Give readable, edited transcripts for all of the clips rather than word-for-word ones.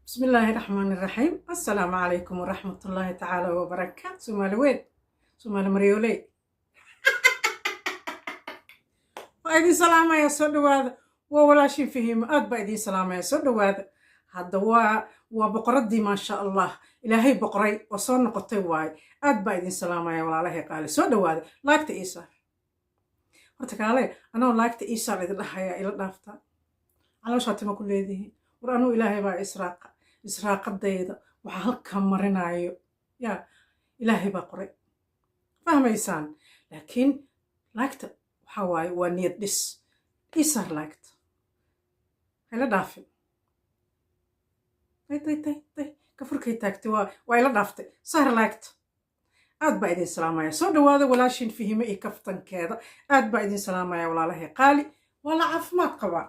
بسم الله الرحمن الرحيم. السلام عليكم ورحمة الله تعالى وبركاته. سومالي وين؟ سومالي مريولي. وأيدي سلامة يا صدو هذا ولا شيء فيهم أدب. أيدي سلامة يا صدو هذا وبقردي ما شاء الله إلهي بقري وصون قطي واي أدب. أيدي سلامة يا ولا له قال صدو هذا لاكت إيسار وتكالي أنا لاكت إيسار إذا لها إلى نافتا على شاتي ما كل هذه ورانو إلهي با israaqadayda waxaa halkan marinayo yaa ilaahay baa qoray fahmaysaan laakiin laagta waxaa waaye waa niyad dhis isaar laagta hayla dhaafin tay kafurkay taagtay waa ila dhaaftay saar laagta aad baa idin salaamaya soo dhawaada walaashin fihime iyo kaftankeeda aad baa idin salaamaya walaalahay qaali waa la caafimaad qabaa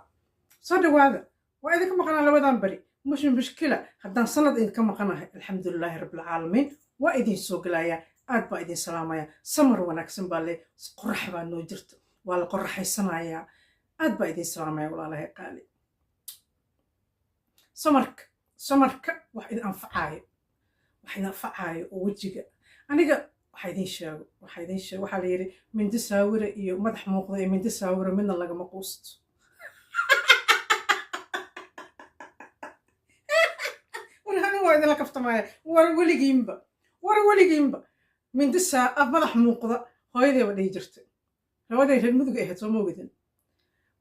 soo dhawaada waa idinka maqnaa labadan bari مش مشكلة حتى صلت إن كم قناه الحمد لله رب العالمين وإذن سوق لايا آد با إذن سلامايا سمر ونكسن بالي قرح بانو جرت ولا قرح السمايا آد با إذن سلامايا ولا له قالي سمرك واحد أنفعاي ووجهك أنا وحيدين شاو وحاليري من تساورة إيو مدح موقضي من تساورة من الله مقوست إذا لك افتمايا ورولي جيمبا من دسا أفضح موقضة هاي ذي ودي جرت لو ذي المدق إيه تسمو بدن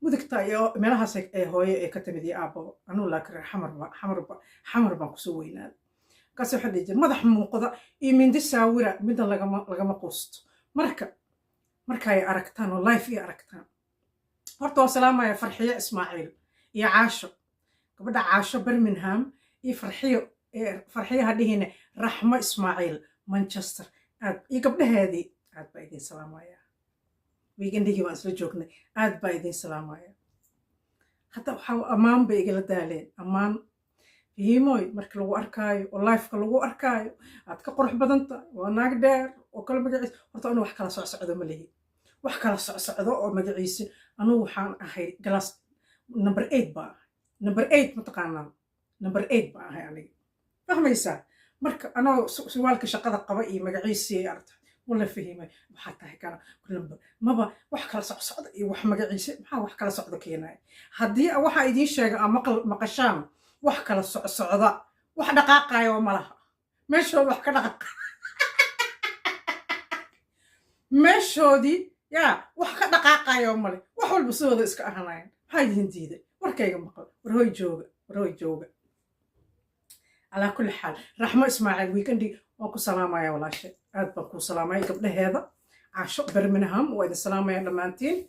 مدق تايا ملها سك إيه هاي كتمي دي أبا أنا لك حمر با كسوينا كسر حد يجي مدح موقضة إيه من دسا ورا من لقما قوست مركا يا أركتان والله في أركتان هرتو سلامة يا فرحية إسماعيل يا عاشو كبدا عاشو برمنهام يا فرحية هذه رحمة إسماعيل مانشستر يقبل هذه عاد بايدين سلامايا ويجندي ما أسلو جوكني عاد بايدين سلامايا حتى وحاو أمان بيجي لدالين أمان فيه موي مرك لو أركايو واللايف لو أركايو عاد كقرح بدنتا ونقدر وكل مجلس ورتو أنا وحكلا صعد مليه وحكلا صعد أو مجلس أنا وحان أخي جلاس نمبر 8 نمبر 8 متقانا نمبر 8 بقى يعني فهميسا مرك أنا سوالك شقة قبائي مجلسي أرد ولا فهمي وحتى هيك أنا كل ما با وحكلا صعد وح مجلسي ما وحكلا صعد كيناي هدي وح أيدي شيء مقشام وحكلا صعد وح دقاقة يوم لها مش هو وحكلا دقاقة مش هو دي يا وحكلا دقاقة يوم لي وحول بسود إسك أهلاين هاي هنديدة وركيج مقل وروي جوجا على كل حال رحمة إسماعيل ويكندي وكو سلامة يا ولا شيء أد بكو سلامة قبل هذا عاشق برمنهم وإذا سلامة يا لمانتين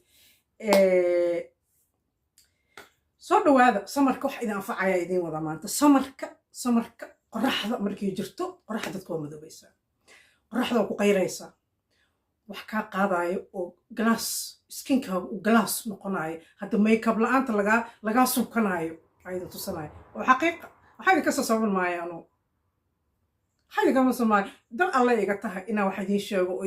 صار هذا سمرك وح إذا أنفع يا إيدين وضمانته سمرك قرحة مركي جرتو قرحة تكون مذوبيسا قرحة وقيريسا وحكا قاضاي وجلاس سكينك وجلاس نقناي هذا ميك اب لأنت لقى سكنايو أيضا تصناي وحقيقة waxay ka soo saban maayaan waxay ka masamaay dal alla iga tahay ina wax idin sheego oo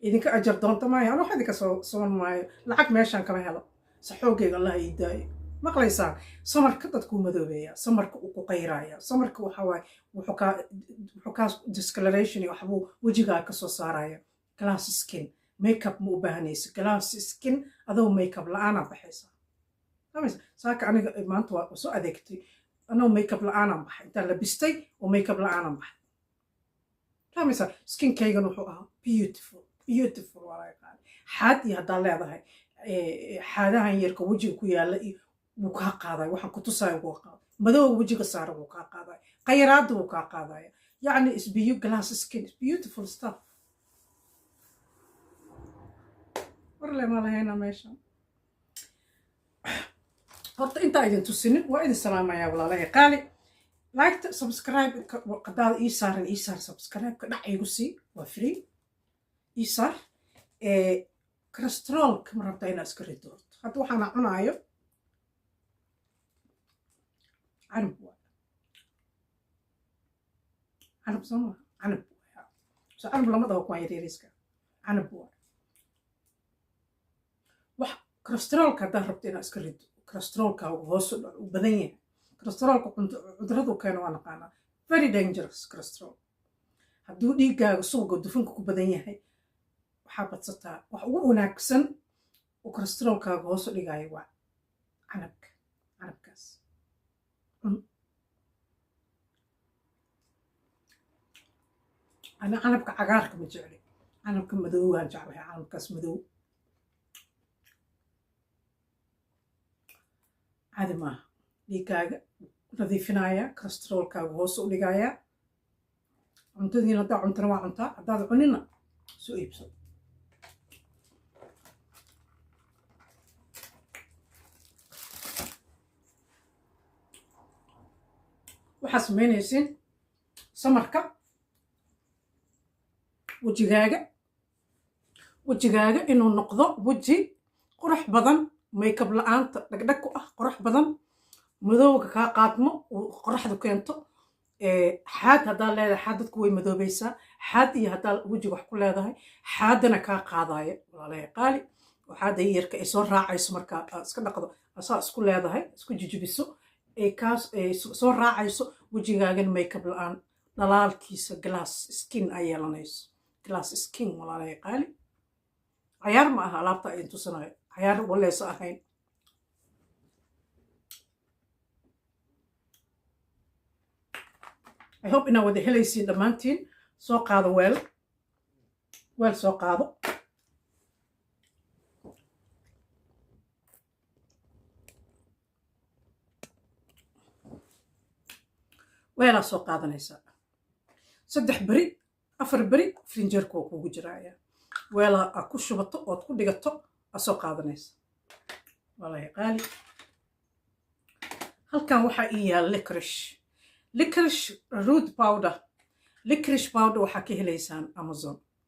idinka ajar doonto maayaan waxay ka soo saban maayo lacag meeshan kama helo saxoogayga allah ii daayo maqlaysaan samarka dadku madoobeeya samarka uu ku qayraya samarka waxa waay wuxuu ka discoloration iyo waxbuu wajiga ka soo saaraya glass skin makeup mu baahanaysa glass skin adoo makeup la'aan baxaysa saaka aniga maanta waa soo adeegtay أنا ميك اب لأنا بح أنت لبستي وميك اب لأنا بح لا مثلا سكين كيغن وحوها beautiful ولا يقال حد يهدى الله هذا حدا هاي يركب وجهك ويا وكاق هذا وحن كتوسا وكاق بدو وجهك صار وكاق هذا قيرات وكاق هذا يعني is glass skin beautiful stuff ورلي ما لهينا ماشي horta inta idin tusinin waa idin salaamaya walaalahay qaali like subscribe qadaal ii saar subscribe ka dhac igu sii waa free ii saar cholesterol ma rabtaa inaad iska rido horta hadda waxaan cunaayo canab soma canab so canab lama dhaho kuwaan yaryariska canab waa wax cholesterolka haddaad rabta inaad iska rido cholesterolka hoos u badan yahay kolestaroolka cuduradu keeno waa naqaanaa very dangerous cholesterol hadduu dhiiggaaga suuga dufanka ku badan yahay waxaa badsataa wax ugu wanaagsan oo kolestaroolkaaga hoos u dhigaayo waa canabkaas ana canabka cagaarka ma jecli canabka madowgaan jeclahay canabkaas madow caadi maaha dhiiggaaga nadiifinaya kolestaroolkaaga hoos u dhigaya cuntadiina haddaa cuntana waa cuntaa haddaad cunina soo iibso waxaa samaynaysiin samarka wejigaaga inuu noqdo weji qurux badan maykab la-aanta dhagdhag ku ah qurux badan madowga kaa qaadmo uu qoraxdu keento xaad haddaa leedahay xaad dadku way madoobaysaa xaad iyo haddaa wejiga wax ku leedahay xaadana kaa qaadaya walaalahay qaali oo xaadda yarka ay soo raacayso markaa iska dhaqdo asaa isku leedahay isku jijibiso kaas soo raacayso wejigaagan maykab la-aan dhalaalkiisa glass skin ay yeelanayso glass skin walaalahay qaali cayaar ma aha alaabta ay tusanayo cayaar waleysa ahayn I hope inaa wada helaysiin dhammaantiin soo qaado weel soo qaado weelaa soo qaadanaysaa 3 beri 4 beri frinjeerka oo kuugu jiraaya weelaa aad ku shubato ood ku dhigato aad soo qaadanaysa walahi qaali halkan waxaa ii yaala licorice root powder licorice powder waxaa ka helaysaan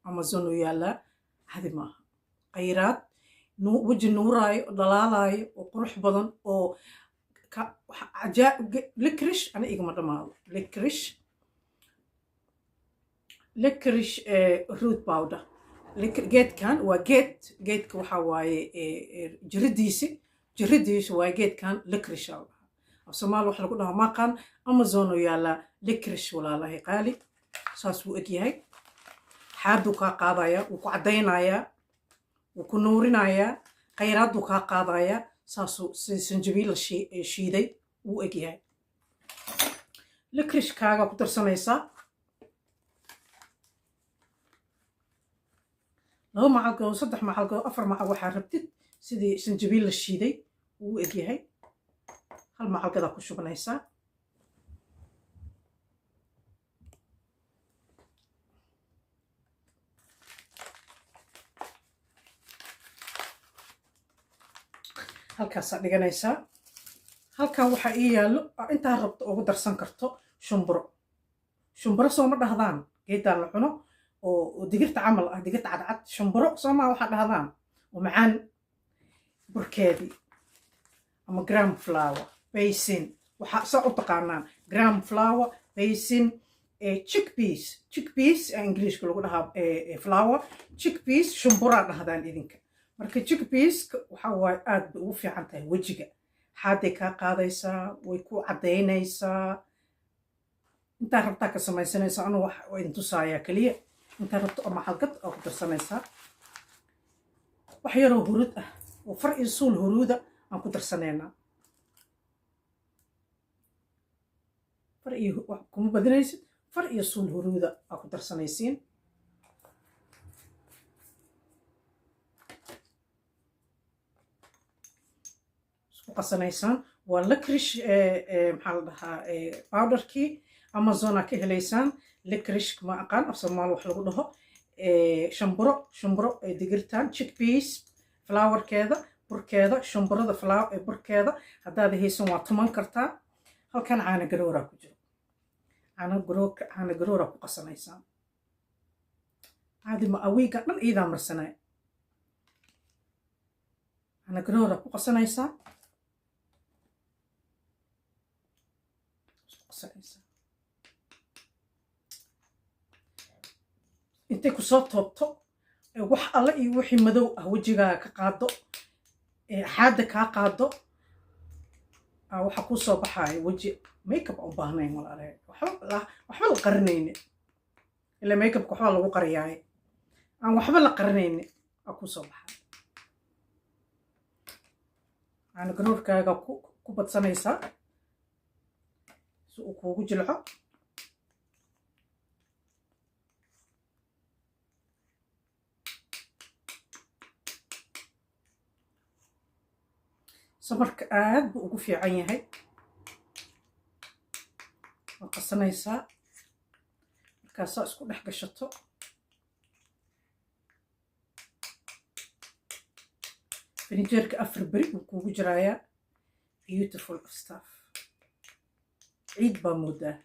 amazon uu yaalaa hadi maaha khayraad weji nuuraayo dhalaalaayo oo qurux badan oo licorice ana igama dhamaado licorice root powder geedkan waa geedka waxaa waaye jiridiisi waa geedkan licorice afsoomaali wax lagu dhaho maqan amazon oo yaalaa licorice walaalahay qaali saas wuu egyahay xaaduu kaa qaadaya wuu ku caddaynayaa wuu ku nuurinayaa khayraaduu kaa qaadaya saasuu sanjabiil la shiiday wuu egyahay licorice kaaga ku darsanaysaa 2 macalgood 3 macalgood 4 macal waxaa rabtid sidii sanjabiil la shiiday wuu egyahay 1 macalgadaa ku shubanaysaa halkaasaa dhiganaysaa halkan waxaa ii yaallo intaa rabto ugu darsan karto shumburo sooma dhahdaan geedaan la cuno oo digirta camal ah digirta cadcad shumburo soomaa waxaa dhahdaan oo macaan burkeedii ama gram flour basin waxaa saa u taqaanaan gram flour basin chickpeas ingiriishka lagu dhahaa flour chickpeas shumburaa dhahdaan idinka marka chickpeaska waxa waaye aad bay ugu fiican tahay wejiga xaaday kaa qaadaysaa way ku caddaynaysaa intaa rabtaa ka samaysanaysaa anu wax idin tusaayaa keliya intaa rabto ama xalgad aa ku darsanaysaa wax yaroo huruud ah oo far iyo suul huruuda aan ku darsanaynaa kuma badinaysid far iyo suul huruuda aa ku darsanaysiin qasanaysaan waa licorice maxaa la dhahaa powderkii amazona ka helaysaan licorice ma aqaan af soomaali wax lagu dhaho shumburo digirtan chickpeas flourkeeda burkeeda shumburada burkeeda haddaad haysan waa tuman kartaa halkan caana garooraa ku jiro caana garooraa ku qasanaysaan caadi ma awiiga dhan iidaa marsanay caana garooraa ku qasanaysaa intay ku soo toobto wax alla iyo wixii madow ah wejigaaga ka qaado xaadda kaa qaado waxa kuu soo baxaaya weji makeup aan u baahnayn walaalahay waxba la qarinayne ilaa makeupka waxbaa lagu qariyaaye aan waxba la qarinayne aa kuu soo baxaaya caano garoorkaaga ku badsanaysaa si uu kuugu jilco samarka aad buu ugu fiican yahay waa qasanaysaa markaasaa isku dhex gashato finijeerka 4 beri uu kuugu jiraayaa beautiful stuff ciid baa moodaa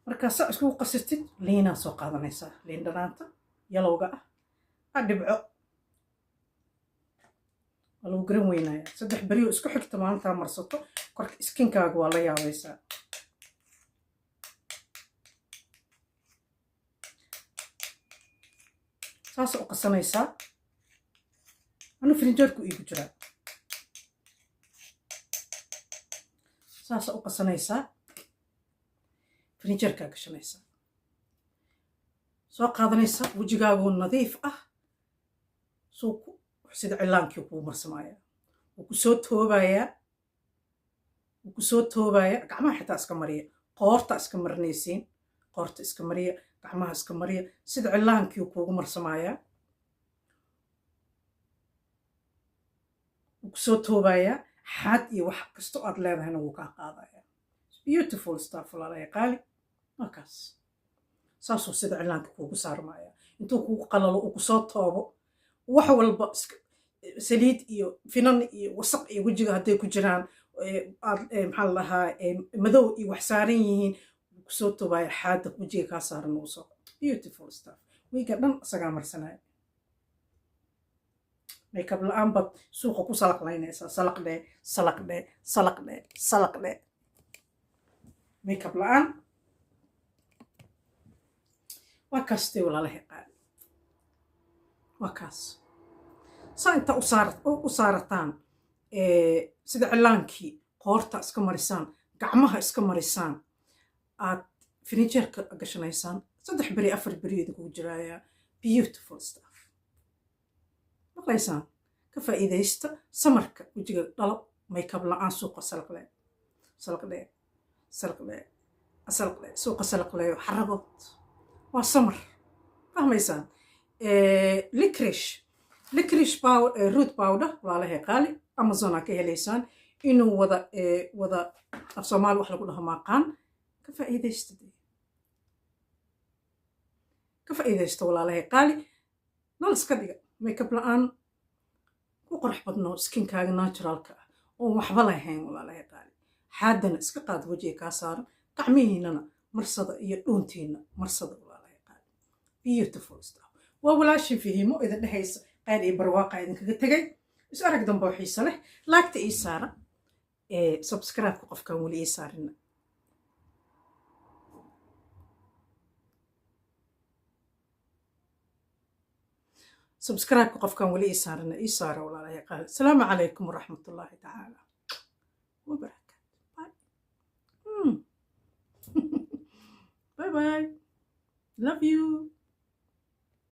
markaasaa isku qasatid liinaa soo qaadanaysaa liin dhanaanta yalowga dhibco waa lagu garan weynayaa 3 beri oo isku xigta maalintaa marsato korka iskinkaaga waa la yaabaysaa saasa u qasanaysaa anu finijeerku iigu jiraa saasa u qasanaysaa finijeerkaa gashanaysaa soo qaadanaysaa wejigaagoo nadiif sida cilaankii kuu marsamaayaa wuu ku soo toobayaa gacmaha xitaa iska mariya qoorta iska marinaysiin qoorta iska mariya gacmaha iska mariya sida cilaankii kuugu marsamaayaa wuu ku soo toobayaa xaad iyo wax kastoo aad leedahayna wuu kaa qaadayaa beautiful stuff walaalahay qaali markaas saasuu sida cilaanka kuugu saarmaya intuu kuugu qalalo uu kusoo toobo wax walba saliid iyo finan iyo wasaq iyo wejiga hadday ku jiraan maxaa la dhahaa madow iyo wax saaran yihiin kusoo toobaya xaada wejiga kaa saaran uu soo beautiful stuff wiiga dhan isagaa marsanaya makeup la-aan baad suuqa ku salaqlaynaysaa salaqdhe makeup la-aan waa kaastay walaalahay qaali waa kaas saa intaa u saarataan sida cilaankii qoorta iska marisaan gacmaha iska marisaan aad finijeerka gashanaysaan 3 beri 4 beri idinkugu jiraayaa beautiful stuff maqlaysaan ka faa'iidaysta samarka wejiga dhalo makeup la-aan suuqa salaqdhe suuqa salaqleeyo xaragood waa samar fahmaysaan licorice root powder walaalahay qaali amazon aa ka helaysaan inuu wada af soomaali wax lagu dhaho maaqaan ka faa'iidaysta walaalahay qaali nal iska dhiga makeup la-aan ku qorax badno skinkaaga naturalka oon waxba lahayn walaalahay qaali xaadana iska qaad wejiga kaa saaran gacmihiinana marsada iyo dhuuntiina marsada walaalahay qaali beautiful stuff waa walaashin fihimo idin dhehaysa qayl iyo barwaaqa idinkaga tegay is arag dambe oo xiiso leh laagta ii saara subscribe-ka qofkan weli ii saarina subscribe-ka qofkan weli ii saarina ii saara walaalahay qaali asalaamu calaykum waraxmatullaahi tacaala wabarakaatu bye bye love you